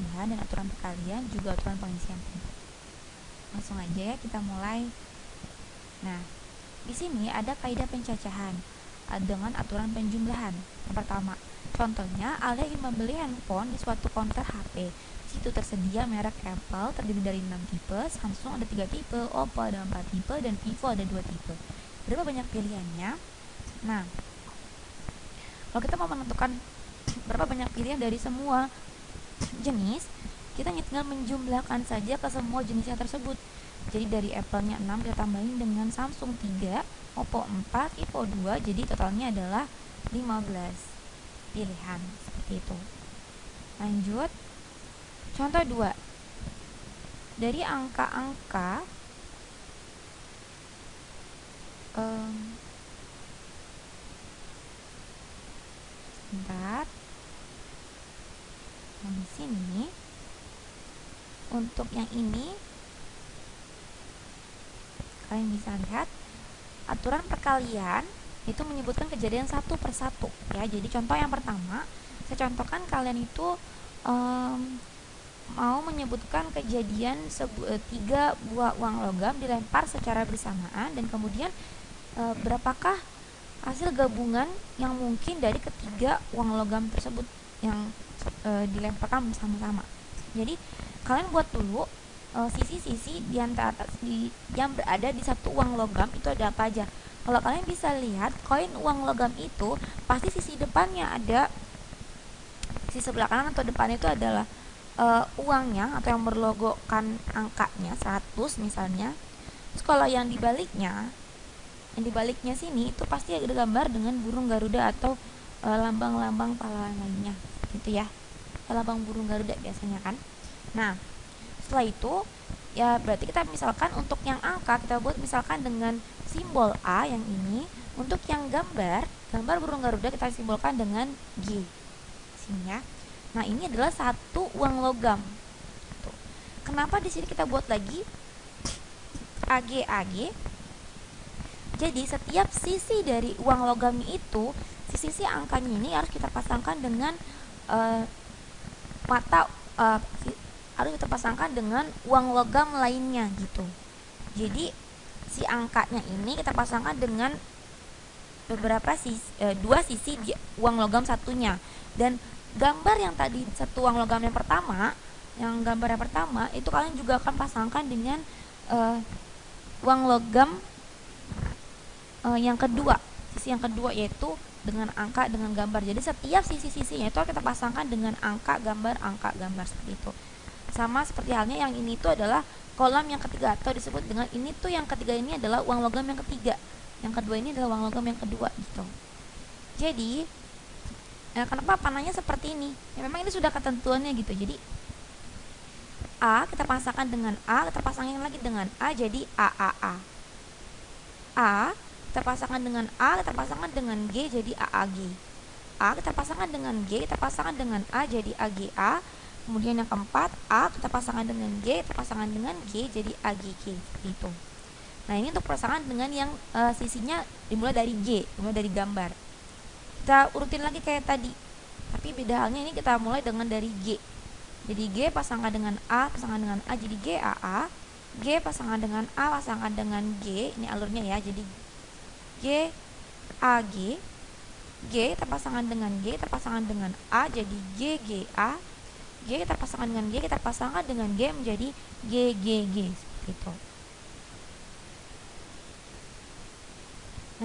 penjumlahan dan aturan perkalian, juga aturan pengisian tempat. Langsung aja ya kita mulai. Nah, di sini ada kaidah pencacahan dengan aturan penjumlahan. Yang pertama, contohnya Alia ingin membeli handphone di suatu counter HP. Di situ tersedia merek Apple terdiri dari 6 tipe, Samsung ada 3 tipe, Oppo ada 4 tipe, dan Vivo ada 2 tipe. Berapa banyak pilihannya? Nah, kalau kita mau menentukan berapa banyak pilihan dari semua jenis, kita tinggal menjumlahkan saja ke semua jenisnya tersebut. Jadi dari Apple-nya 6 kita tambahin dengan Samsung 3, Oppo 4, Vivo 2, jadi totalnya adalah 15 pilihan. Seperti itu. Lanjut. Contoh 2. Dari angka-angka sebentar. Nah, di sini untuk yang ini kalian bisa lihat aturan perkalian itu menyebutkan kejadian satu per satu ya. Jadi contoh yang pertama, saya contohkan kalian itu mau menyebutkan kejadian 3 buah uang logam dilempar secara bersamaan, dan kemudian berapakah hasil gabungan yang mungkin dari ketiga uang logam tersebut yang dilemparkan bersama-sama. Jadi kalian buat dulu sisi-sisi di antara yang berada di satu uang logam itu ada apa aja. Kalau kalian bisa lihat, koin uang logam itu pasti sisi depannya ada, sisi sebelah kanan atau depannya itu adalah uangnya atau yang berlogokan angkanya 100 misalnya. Terus kalau yang dibaliknya sini itu pasti ada gambar dengan burung Garuda atau lambang-lambang pahlawan lainnya gitu ya. Lambang burung Garuda biasanya kan. Nah, setelah itu ya berarti kita misalkan untuk yang angka kita buat misalkan dengan simbol A yang ini. Untuk yang gambar burung Garuda kita simbolkan dengan G sini ya. Nah, ini adalah satu uang logam. Tuh. Kenapa di sini kita buat lagi AG? Jadi setiap sisi dari uang logam itu, sisi angkanya ini harus kita pasangkan dengan harus kita pasangkan dengan uang logam lainnya gitu. Jadi si angkanya ini kita pasangkan dengan beberapa dua sisi di uang logam satunya, dan gambar yang tadi satu uang logam yang pertama, gambar yang pertama itu kalian juga akan pasangkan dengan uang logam yang kedua, sisi yang kedua, yaitu dengan angka dengan gambar. Jadi setiap sisi-sisinya itu kita pasangkan dengan angka gambar seperti itu. Sama seperti halnya yang ini itu adalah kolam yang ketiga, atau disebut dengan ini tuh yang ketiga ini adalah uang logam yang ketiga, yang kedua ini adalah uang logam yang kedua gitu. Jadi kenapa panahnya seperti ini? Ya memang ini sudah ketentuannya gitu. Jadi A kita pasangkan dengan A, kita pasangin lagi dengan A, jadi AAA. A kita pasangkan dengan A, kita pasangkan dengan G, jadi AAG. A kita pasangkan dengan G, kita pasangkan dengan A, jadi AGA. Kemudian yang keempat, A kita pasangkan dengan G, kita pasangkan dengan G, jadi AGG gitu. Nah, ini untuk pasangan dengan yang sisinya dimulai dari G, dimulai dari gambar. Kita urutin lagi kayak tadi, tapi beda halnya ini kita mulai dengan dari G. Jadi G pasangkan dengan A, pasangkan dengan A, jadi GAA. G pasangan dengan A, pasangan dengan G, ini alurnya ya, jadi G AG. G kita pasangan dengan G, kita pasangan dengan A, jadi GGA. G kita pasangan dengan G, kita pasangkan dengan G menjadi GGG seperti itu.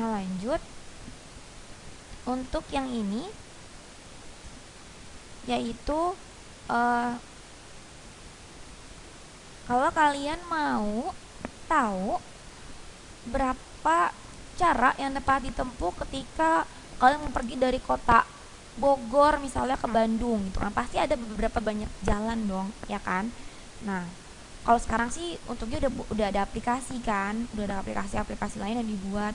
Nah, lanjut untuk yang ini, yaitu kalau kalian mau tahu berapa cara yang dapat ditempuh ketika kalian mau pergi dari kota Bogor misalnya ke Bandung gitu kan, pasti ada beberapa banyak jalan dong ya kan. Nah, kalau sekarang sih untungnya udah ada aplikasi kan, udah ada aplikasi lain yang dibuat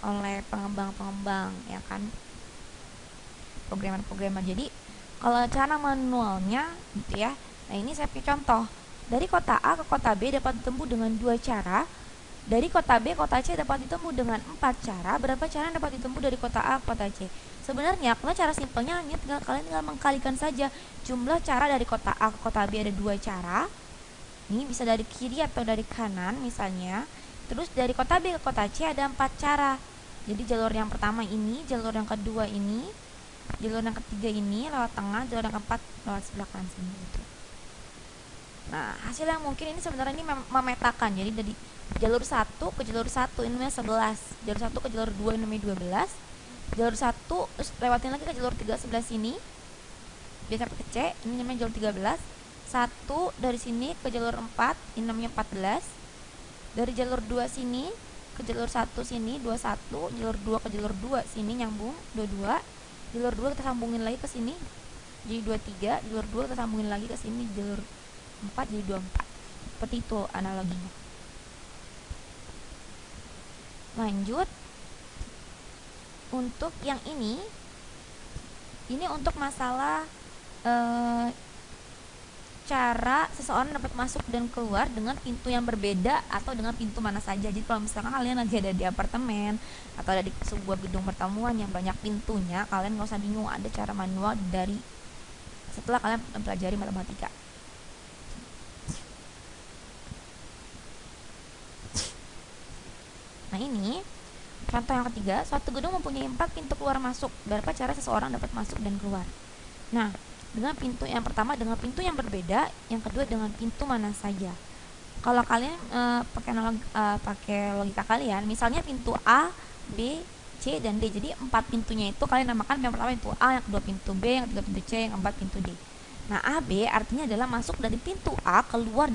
oleh pengembang ya kan, programmer. Jadi kalau cara manualnya gitu ya, nah ini saya pilih contoh dari kota A ke kota B dapat ditempuh dengan dua cara, Dari kota B, kota C dapat ditempuh dengan 4 cara. Berapa cara yang dapat ditempuh dari kota A ke kota C? Sebenarnya, kalau cara simpelnya hanya kalian tinggal mengkalikan saja jumlah cara dari kota A ke kota B. Ada 2 cara. Ini bisa dari kiri atau dari kanan misalnya. Terus dari kota B ke kota C ada 4 cara. Jadi jalur yang pertama ini, jalur yang kedua ini, jalur yang ketiga ini lewat tengah, jalur yang keempat lewat sebelah kanan sini gitu. Nah, hasil yang mungkin ini sebenarnya ini memetakan. Jadi dari jalur 1 ke jalur 1 ini namanya 11. Jalur 1 ke jalur 2 ini namanya 12. Jalur 1 terus lewatin lagi ke jalur 3 sebelah sini. Biasa pakai C, ini namanya jalur 13. 1 dari sini ke jalur 4, ini namanya 14. Dari jalur 2 sini ke jalur 1 sini 21, jalur 2 ke jalur 2 sini nyambung 22. Jalur 2 kita sambungin lagi ke sini jadi 23, jalur 2 kita sambungin lagi ke sini jalur 4 jadi 24. Seperti itu analoginya. Lanjut untuk yang ini untuk masalah cara seseorang dapat masuk dan keluar dengan pintu yang berbeda atau dengan pintu mana saja. Jadi kalau misalkan kalian lagi ada di apartemen atau ada di sebuah gedung pertemuan yang banyak pintunya, kalian nggak usah bingung, ada cara manual dari setelah kalian mempelajari matematika. Nah, ini contoh yang ketiga, suatu gedung mempunyai 4 pintu keluar masuk. Berapa cara seseorang dapat masuk dan keluar? Nah, dengan pintu yang pertama dengan pintu yang berbeda, yang kedua dengan pintu mana saja. Kalau kalian pakai logika kalian, misalnya pintu A, B, C dan D. Jadi 4 pintunya itu kalian namakan yang pertama pintu A, yang kedua pintu B, yang ketiga pintu C, yang keempat pintu D. Nah, A, B artinya adalah masuk dari pintu A keluar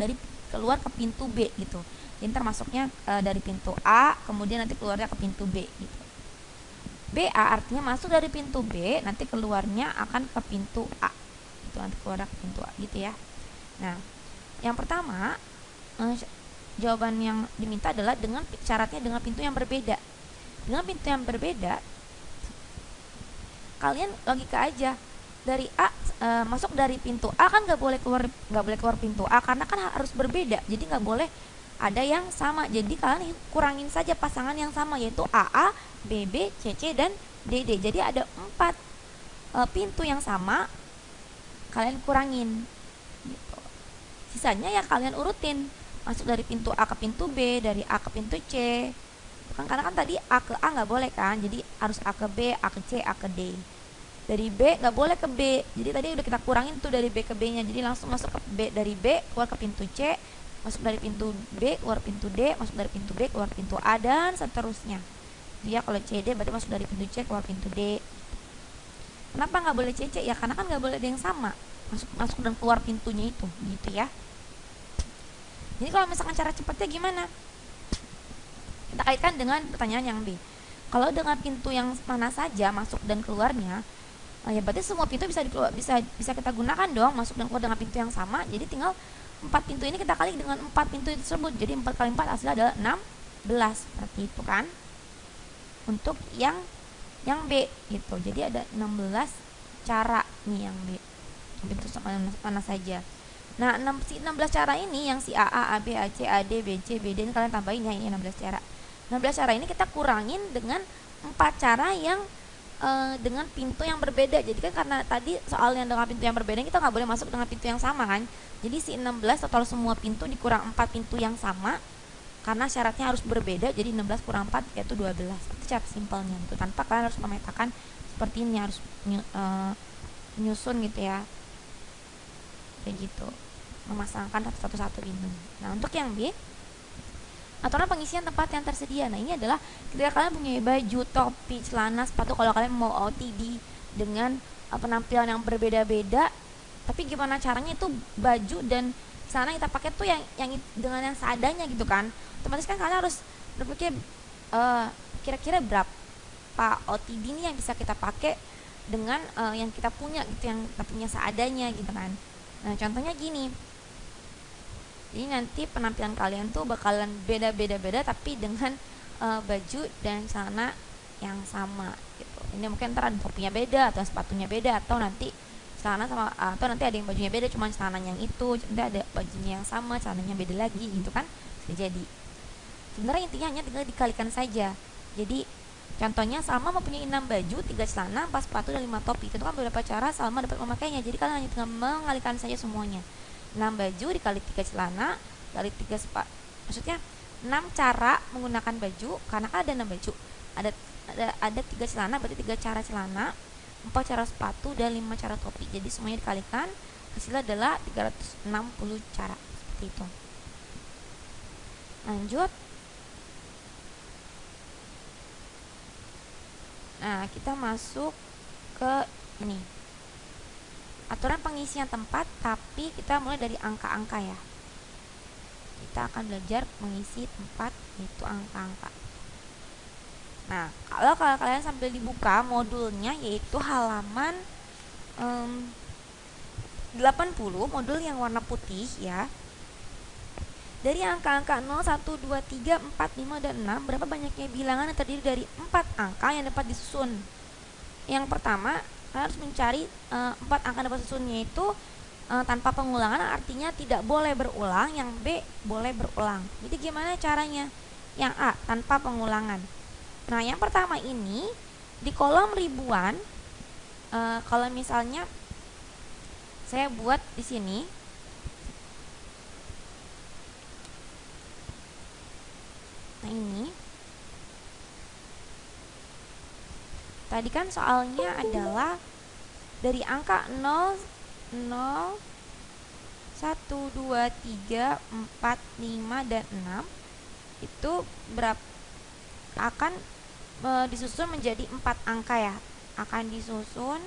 ke pintu B gitu. Jadi termasuknya dari pintu A, kemudian nanti keluarnya ke pintu B gitu. BA artinya masuk dari pintu B, nanti keluarnya akan ke pintu A. Itu nanti keluar ke pintu A gitu ya. Nah, yang pertama jawaban yang diminta adalah dengan syaratnya dengan pintu yang berbeda. Dengan pintu yang berbeda, kalian logika aja. Dari A masuk dari pintu A kan nggak boleh keluar pintu A karena kan harus berbeda. Jadi nggak boleh ada yang sama. Jadi kalian kurangin saja pasangan yang sama, yaitu AA, BB, CC dan DD. Jadi ada 4 pintu yang sama, kalian kurangin gitu. Sisanya ya kalian urutin, masuk dari pintu A ke pintu B, dari A ke pintu C. Karena kan tadi A ke A nggak boleh kan, jadi harus A ke B, A ke C, A ke D. Dari B nggak boleh ke B, jadi tadi udah kita kurangin tuh dari B ke B nya, jadi langsung masuk ke B, dari B keluar ke pintu C, masuk dari pintu B keluar pintu D, masuk dari pintu B keluar pintu A dan seterusnya. Dia kalau C D berarti masuk dari pintu C keluar pintu D. Kenapa nggak boleh CC? Ya karena kan nggak boleh ada yang sama masuk dan keluar pintunya itu gitu ya. Jadi kalau misalkan cara cepatnya gimana? Kita kaitkan dengan pertanyaan yang B. Kalau dengan pintu yang mana saja masuk dan keluarnya, ya berarti semua pintu bisa kita gunakan dong, masuk dan keluar dengan pintu yang sama. Jadi tinggal 4 pintu ini kita kali dengan 4 pintu tersebut. Jadi 4 kali 4 hasilnya adalah 16. Seperti itu kan. Untuk yang B gitu. Jadi ada 16 cara nih yang B. Pintu mana saja. Nah, 16 cara ini yang si AA, AB, AC, AD, BC, BD ini kalian tambahin ya, ini 16 cara. 16 cara ini kita kurangin dengan 4 cara yang dengan pintu yang berbeda. Jadi kan karena tadi soal yang dengan pintu yang berbeda kita nggak boleh masuk dengan pintu yang sama kan. Jadi si 16 total semua pintu dikurang 4 pintu yang sama karena syaratnya harus berbeda. Jadi 16 kurang 4 yaitu 12. Itu cara simpelnya gitu. Tanpa kalian harus memetakan seperti ini, harus menyusun gitu ya. Kayak gitu. Memasangkan satu-satu pintu. Nah, untuk yang B, aturan pengisian tempat yang tersedia. Nah, ini adalah ketika kalian punya baju, topi, celana, sepatu, kalau kalian mau OTD dengan penampilan yang berbeda-beda, tapi gimana caranya itu baju dan celana kita pakai tuh yang dengan yang seadanya gitu kan. Otomatis kan kalian harus berpikir kira-kira berapa OTD nih yang bisa kita pakai dengan yang kita punya gitu, yang kita punya seadanya gitu kan. Nah, contohnya gini. Jadi nanti penampilan kalian tuh bakalan beda-beda tapi dengan baju dan celana yang sama gitu. Ini mungkin ntar ada topinya beda atau sepatunya beda, atau nanti celana sama, atau nanti ada yang bajunya beda cuma celananya yang itu, nanti ada bajunya yang sama celananya beda lagi gitu kan, bisa jadi. Sebenarnya intinya hanya tinggal dikalikan saja. Jadi contohnya Salma mempunyai 6 baju, 3 celana, 4 sepatu, dan 5 topi. Itu kan beberapa cara Salma dapat memakainya. Jadi kalian hanya tinggal mengalihkan saja semuanya. 6 baju dikali 3 celana kali 3 sepatu. Maksudnya 6 cara menggunakan baju, karena ada 6 baju. Ada 3 celana, berarti 3 cara celana, 4 cara sepatu, dan 5 cara topi. Jadi semuanya dikalikan, hasilnya adalah 360 cara. Seperti itu. Lanjut. Nah, kita masuk ke ini. Aturan pengisian tempat, tapi kita mulai dari angka-angka ya. Kita akan belajar mengisi tempat, yaitu angka-angka. Nah, kalau kalian sambil dibuka modulnya, yaitu halaman 80, modul yang warna putih ya. Dari angka-angka 0, 1, 2, 3, 4, 5, dan 6, berapa banyaknya bilangan yang terdiri dari 4 angka yang dapat disusun? Yang pertama, kalian harus mencari 4 angka yang dapat disusun, yaitu tanpa pengulangan, artinya tidak boleh berulang. Yang B, boleh berulang. Jadi gimana caranya? Yang A, tanpa pengulangan. Nah, yang pertama ini, di kolom ribuan, kalau misalnya saya buat di sini, nah ini tadi kan soalnya adalah dari angka 0, 0, 1, 2, 3, 4, 5, dan 6 itu berapa akan disusun menjadi 4 angka ya. Akan disusun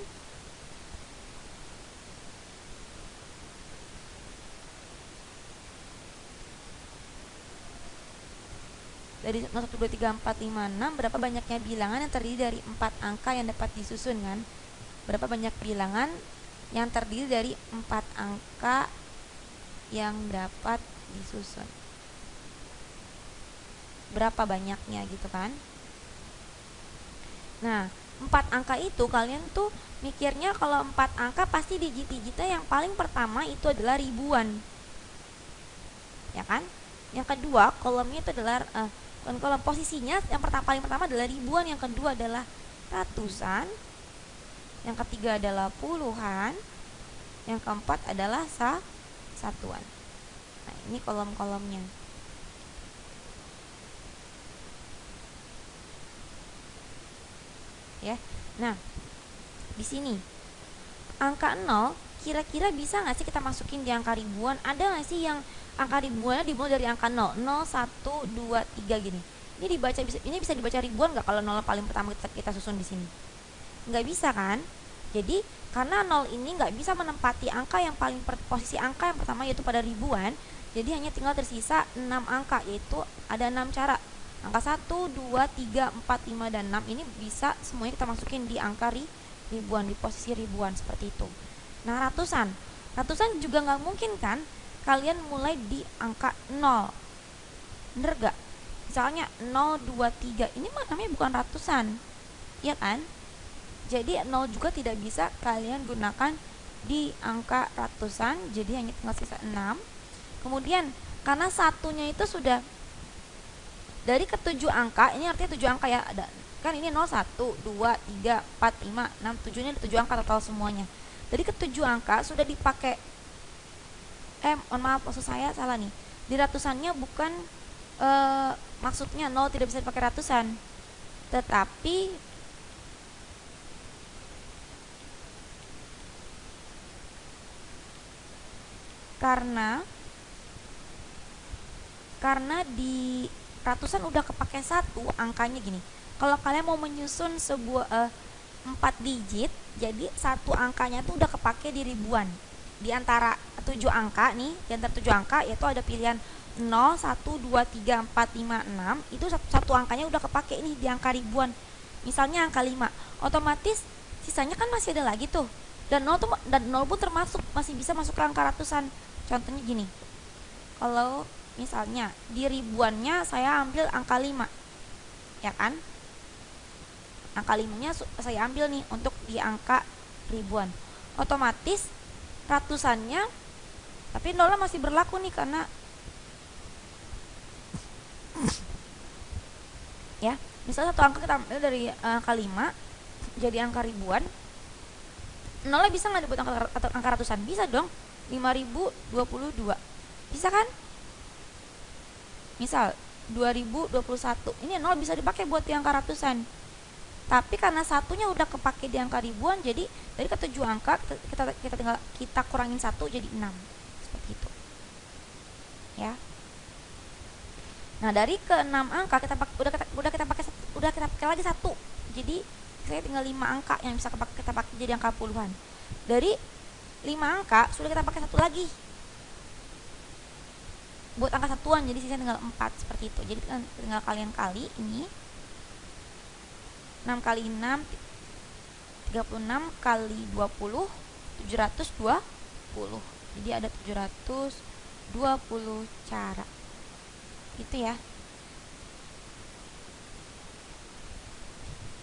dari 0, 1, 2, 3, 4, 5, 6, berapa banyaknya bilangan yang terdiri dari 4 angka yang dapat disusun kan? Berapa banyak bilangan yang terdiri dari 4 angka yang dapat disusun? Berapa banyaknya gitu kan? Nah, 4 angka itu kalian tuh mikirnya kalau 4 angka pasti digit-digitnya yang paling pertama itu adalah ribuan. Ya kan? Yang kedua, kolomnya itu adalah kolom posisinya yang paling pertama adalah ribuan, yang kedua adalah ratusan, yang ketiga adalah puluhan, yang keempat adalah satuan. Nah, ini kolom-kolomnya. Ya. Nah, di sini angka 0 kira-kira bisa nggak sih kita masukin di angka ribuan? Ada nggak sih yang angka ribuannya dimulai dari angka 0, 0, 1, 2, 3 gini? Ini bisa dibaca ribuan nggak kalau 0 paling pertama kita susun di sini? Nggak bisa kan? Jadi karena 0 ini nggak bisa menempati angka yang paling posisi angka yang pertama yaitu pada ribuan, jadi hanya tinggal tersisa 6 angka, yaitu ada 6 cara. Angka 1, 2, 3, 4, 5, dan 6 ini bisa semuanya kita masukin di angka ribuan, di posisi ribuan seperti itu. Nah, ratusan juga nggak mungkin kan kalian mulai di angka 0, bener gak? Misalnya 0, 2, 3, ini mah namanya bukan ratusan, ya kan? Jadi 0 juga tidak bisa kalian gunakan di angka ratusan, jadi hanya tinggal sisa 6. Kemudian karena satunya itu sudah dari ke-7 angka, ini artinya 7 angka ya, ada kan ini 0, 1, 2, 3, 4, 5, 6, 7, ini ada 7 angka total semuanya. Dari ke-7 angka sudah dipakai maaf, maksud saya salah nih. Di ratusannya bukan maksudnya 0 tidak bisa dipakai ratusan. Tetapi karena di ratusan udah kepake 1 angkanya gini. Kalau kalian mau menyusun sebuah 4 digit, jadi 1 angkanya tuh udah kepake di ribuan. Di antara 7 angka nih, di antara 7 angka yaitu ada pilihan 0, 1, 2, 3, 4, 5, 6. Itu satu angkanya udah kepake nih di angka ribuan. Misalnya angka 5, otomatis sisanya kan masih ada lagi tuh. Dan 0 pun termasuk, masih bisa masuk ke angka ratusan. Contohnya gini. Kalau misalnya di ribuannya saya ambil angka 5. Ya kan? Angka 5-nya saya ambil nih untuk di angka ribuan. Otomatis ratusannya, tapi nolnya masih berlaku nih karena ya. Misalnya satu angka kita ambil dari angka 5 jadi angka ribuan, nolnya bisa nggak dibuat angka ratusan? Bisa dong. 5022 bisa kan? Misal 2021, ini nol bisa dipakai buat di angka ratusan. Tapi karena satunya udah kepake di angka ribuan, jadi dari ke 7 angka kita kurangin 1 jadi 6. Seperti itu. Ya. Nah, dari ke 6 angka udah kita pakai lagi 1. Jadi saya tinggal 5 angka yang bisa kita pakai jadi angka puluhan. Dari 5 angka sudah kita pakai 1 lagi buat angka satuan, jadi sisa tinggal 4 seperti itu. Jadi tinggal kalian kali ini 6 kali 6 36 kali 20 720. Jadi ada 720 cara. Itu ya.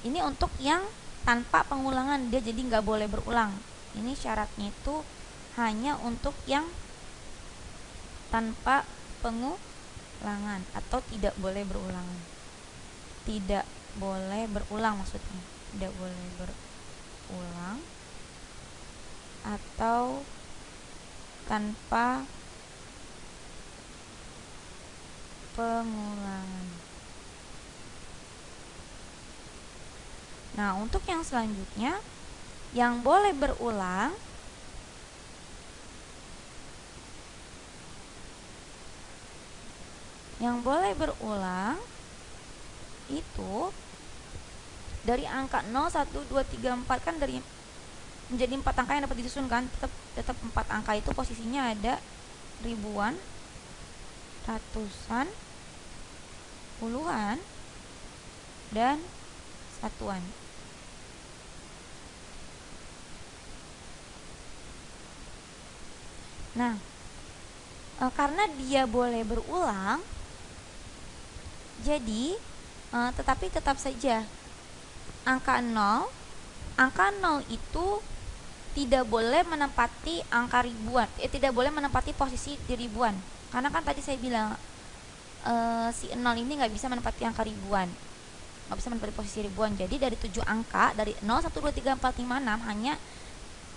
Ini untuk yang tanpa pengulangan, dia jadi nggak boleh berulang. Ini syaratnya itu hanya untuk yang tanpa pengulangan atau tidak boleh berulang. Tidak boleh berulang maksudnya. Tidak boleh berulang atau tanpa pengulangan. Nah, untuk yang selanjutnya yang boleh berulang itu dari angka 0, 1, 2, 3, 4 kan dari menjadi 4 angka yang dapat disusun kan, tetap 4 angka itu posisinya ada ribuan, ratusan, puluhan, dan satuan. Nah, karena dia boleh berulang, jadi tetapi tetap saja angka 0 itu tidak boleh menempati angka ribuan, tidak boleh menempati posisi di ribuan. Karena kan tadi saya bilang si 0 ini nggak bisa menempati angka ribuan, nggak bisa menempati posisi ribuan. Jadi dari 7 angka, dari 0, 1, 2, 3, 4, 5, 6 hanya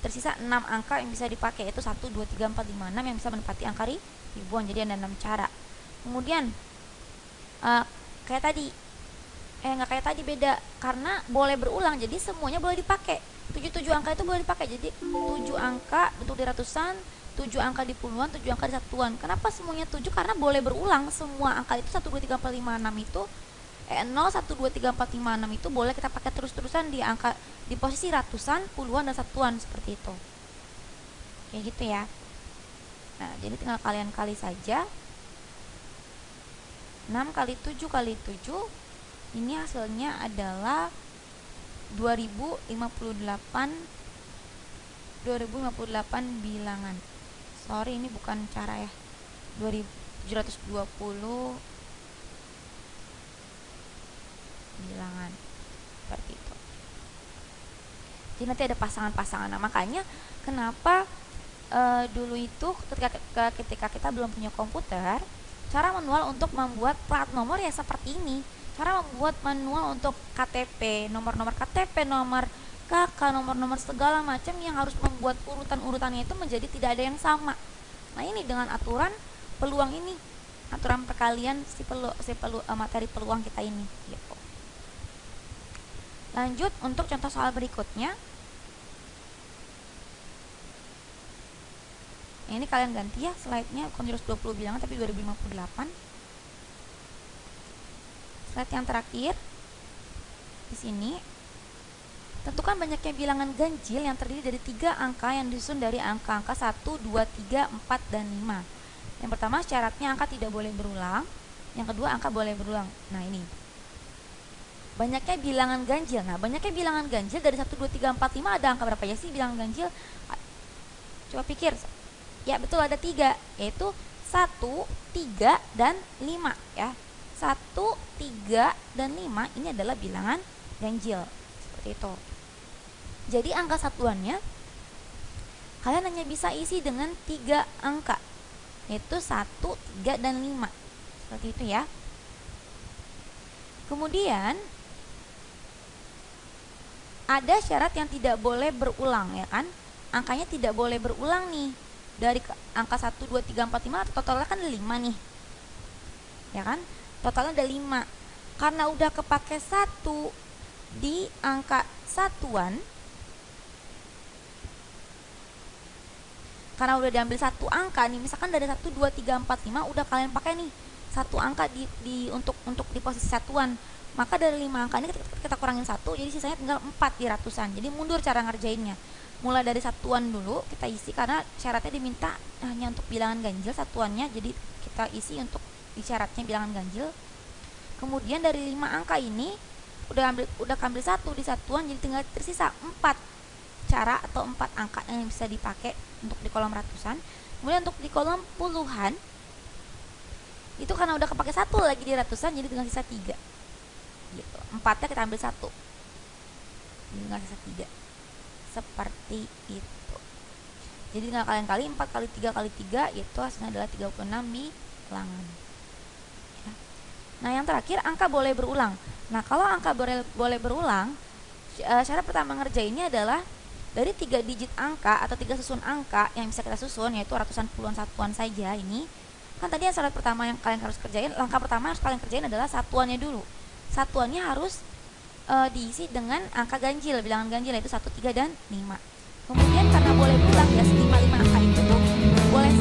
tersisa 6 angka yang bisa dipakai, yaitu 1, 2, 3, 4, 5, 6 yang bisa menempati angka ribuan. Jadi ada 6 cara. Kemudian kayak tadi nggak kayak tadi, beda karena boleh berulang, jadi semuanya boleh dipakai. 7 angka itu boleh dipakai, jadi 7 angka bentuk di ratusan, 7 angka di puluhan, 7 angka di satuan. Kenapa semuanya 7? Karena boleh berulang. Semua angka itu 1, 2, 3, 4, 5, 6 itu 0, 1, 2, 3, 4, 5, 6 itu boleh kita pakai terus-terusan di angka di posisi ratusan, puluhan, dan satuan seperti itu. Kayak gitu ya. Nah, jadi tinggal kalian kali saja. 6 kali 7 kali 7, ini hasilnya adalah 2058 bilangan. Sorry, ini bukan cara ya. 2720 bilangan. Seperti itu. Jadi nanti ada pasangan-pasangan. Nah, makanya kenapa dulu itu ketika kita belum punya komputer, cara manual untuk membuat plat nomor ya seperti ini. Cara membuat manual untuk KTP, nomor-nomor KTP, nomor KK, nomor-nomor segala macam yang harus membuat urutan-urutannya itu menjadi tidak ada yang sama. Nah, ini dengan aturan peluang ini, aturan perkalian materi peluang kita ini gitu. Lanjut untuk contoh soal berikutnya. Ini kalian ganti ya slide-nya, bukan 20 bilangan tapi 2058. Slide yang terakhir di sini, tentukan banyaknya bilangan ganjil yang terdiri dari 3 angka yang disusun dari angka-angka 1, 2, 3, 4, dan 5. Yang pertama syaratnya angka tidak boleh berulang, yang kedua angka boleh berulang. Nah, ini banyaknya bilangan ganjil. Nah, banyaknya bilangan ganjil dari 1, 2, 3, 4, 5 ada angka berapa ya sih bilangan ganjil? Coba pikir. Ya, betul, ada 3, yaitu 1, 3, dan 5 ya. 1, 3, dan 5 ini adalah bilangan ganjil. Seperti itu. Jadi angka satuannya kalian hanya bisa isi dengan 3 angka, yaitu 1, 3, dan 5. Seperti itu ya. Kemudian ada syarat yang tidak boleh berulang, ya kan? Angkanya tidak boleh berulang nih. Dari angka 1, 2, 3, 4, 5 totalnya kan ada 5 nih. Ya kan? Totalnya ada 5. Karena udah kepake 1 di angka satuan, karena udah diambil satu angka nih, misalkan dari 1, 2, 3, 4, 5 udah kalian pakai nih satu angka untuk di posisi satuan, maka dari 5 angka ini kita kurangin 1, jadi sisanya tinggal 4 di ratusan. Jadi mundur cara ngerjainnya. Mulai dari satuan dulu kita isi, karena syaratnya diminta hanya untuk bilangan ganjil satuannya, jadi kita isi untuk di syaratnya bilangan ganjil. Kemudian dari 5 angka ini udah ambil 1 di satuan, jadi tinggal tersisa 4 cara atau 4 angka yang bisa dipakai untuk di kolom ratusan. Kemudian untuk di kolom puluhan itu karena udah kepake 1 lagi di ratusan, jadi tinggal sisa 3 gitu. 4-nya kita ambil 1, jadi tinggal sisa 3. Seperti itu. Jadi tinggal kalian kali 4 kali 3 kali 3, itu hasilnya adalah 36 bilangan. Nah, yang terakhir angka boleh berulang. Nah, kalau angka boleh berulang, cara pertama ngerjainnya adalah dari 3 digit angka atau 3 susun angka yang bisa kita susun, yaitu ratusan, puluhan, satuan saja. Ini kan tadi yang syarat pertama yang kalian harus kerjain, langkah pertama yang harus kalian kerjain adalah satuannya dulu. Satuannya harus diisi dengan angka ganjil, bilangan ganjil, yaitu 1, 3, dan 5. Kemudian karena boleh berulang ya, 5 angka itu tuh boleh